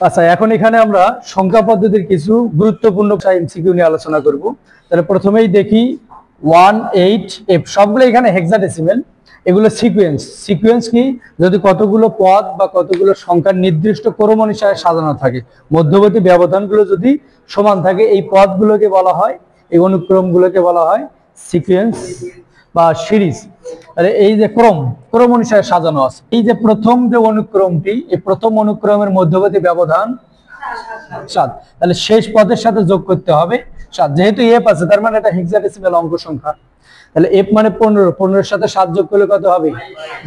আচ্ছা, এখন এখানে আমরা সংখ্যা পদ্ধতির কিছু গুরুত্বপূর্ণ এমসিকিউ নিয়ে আলোচনা করব। তাহলে প্রথমেই দেখি 18F, সবগুলো এখানে হেক্সাডেসিমেল, এগুলো সিকোয়েন্স কি, যদি কতগুলো পদ বা কতগুলো সংখ্যার নির্দিষ্ট ক্রম অনুসারে সাজানো থাকে, মধ্যবর্তী ব্যবধানগুলো যদি সমান থাকে, এই পদগুলোকে বলা হয়, এই অনুক্রমগুলোকে বলা হয় সিকোয়েন্স বা সিরিজ। তাহলে এই যে ক্রম অনুসারে সাজানো আছে, এই যে প্রথম যে অনুক্রমটি, এই প্রথম অনুক্রমের মধ্যবর্তী ব্যবধান 7, তাহলে শেষ পদের সাথে যোগ করতে হবে 7। যেহেতু এফ আছে তার মানে এটা হেক্সাডেসিমেল অঙ্ক সংখ্যা, তাহলে এফ মানে 15, সাথে 7 যোগ করলে কত হবে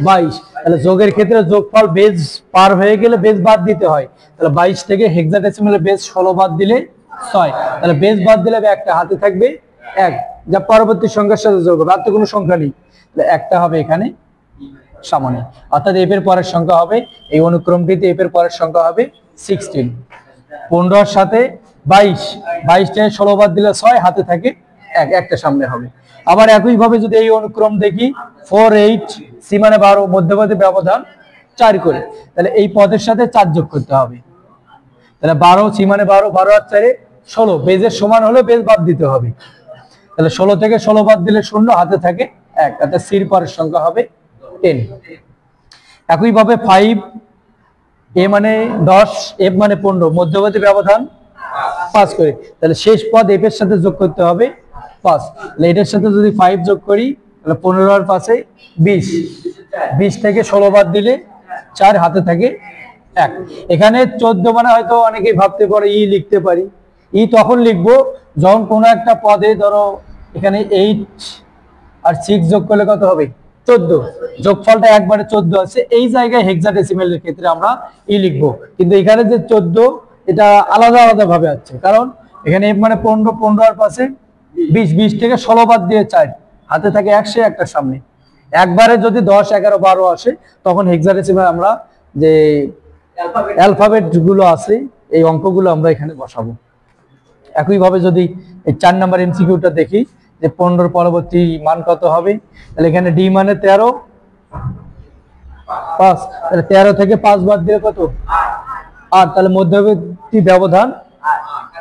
22। তাহলে যোগের ক্ষেত্রে যোগফল বেজ পার হয়ে গেলে বেজ বাদ দিতে হয়, তাহলে 22 থেকে হেক্সাডেসিমেলের বেজ 16 বাদ দিলে 6, তাহলে বেজ বাদ দিলে একটা হাতে থাকবে 1, যা পরবর্তী সংখ্যার সাথে যোগ হবে। আর তো কোনো সংখ্যা নেই, তাহলে একটা হবে এখানে সামনে, অর্থাৎ এফ এর পরের সংখ্যা হবে, এই অনুক্রমটিতে এফ এর পরের সংখ্যা হবে 16। 15 সাথে 22 থেকে 16 বাদ দিলে 6, হাতে থাকে 1, একটা সামনে হবে। আবার একই ভাবে যদি এই অনুক্রম দেখি 48, সি মানে 12, মধ্যবর্তী ব্যবধান 4 করে, তাহলে এই পদের সাথে 4 যোগ করতে হবে। তাহলে 12, সি মানে 12, 12 আর 4 16, বেজের সমান হলে বেজ বাদ দিতে হবে। তাহলে 16 থেকে 16 বাদ দিলে 0, হাতে থাকে 1, তাতে সির পরের সংখ্যা হবে 10। একই ভাবে 5, এ মানে 10, এফ মানে 15, মধ্যবর্তী ব্যবধান 5 করে, তাহলে শেষ পদ এফ এর সাথে যোগ করতে হবে 5। তাহলে এটার সাথে যদি 5 যোগ করি, তাহলে 15 আর 5 20, 20 থেকে 16 বাদ দিলে 4, হাতে থাকে 1। এখানে 14 মানে হয়তো অনেকেই ভাবতে পারে ই লিখতে পারি, ই তখন লিখবো যখন কোনো একটা পদে, ধরো এখানে 8 আর 6 যোগ করলে কত হবে 14, যোগফলটা একবারে 14 আছে, এই জায়গায় হেক্সাডেসিমেলের ক্ষেত্রে আমরা ই লিখবো। কিন্তু এখানে যে 14, এটা আলাদা আলাদা ভাবে আছে, কারণ এখানে এফ মানে 15 আর 5 20, 20 থেকে 16 বাদ দিয়ে 4, হাতে থাকে 100, একটা সামনে। একবারে যদি 10, 11, 12 আসে, তখন হেক্সাডেসিমেল আমরা যে অ্যালফাবেট গুলো আছে, এই অঙ্কগুলো আমরা এখানে বসাবো। একইভাবে যদি এই 4 নম্বর এমসিকিউটা দেখি যে 15 পরবর্তী মান কত হবে, তাহলে এখানে ডি মানে 13, 5, তাহলে 13 থেকে 5 বাদ দিলে কত 8, তাহলে মধ্যবর্তী ব্যবধান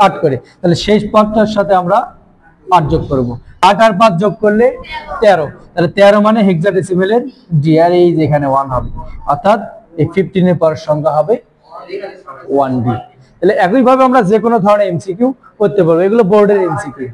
8 করে, তাহলে শেষ পদটার সাথে আমরা 8 যোগ করব। 8 আর 5 যোগ করলে 13, তাহলে 13 মানে হেক্সাডেসিমেলের ডি, আর এই যে এখানে 1 হবে, অর্থাৎ এই 15 এর পরের সংখ্যা হবে 1D। তাহলে একইভাবে আমরা যে কোনো ধরনের এমসিকিউ করতে পারবো, এগুলো বোর্ডের এমসিকিউ।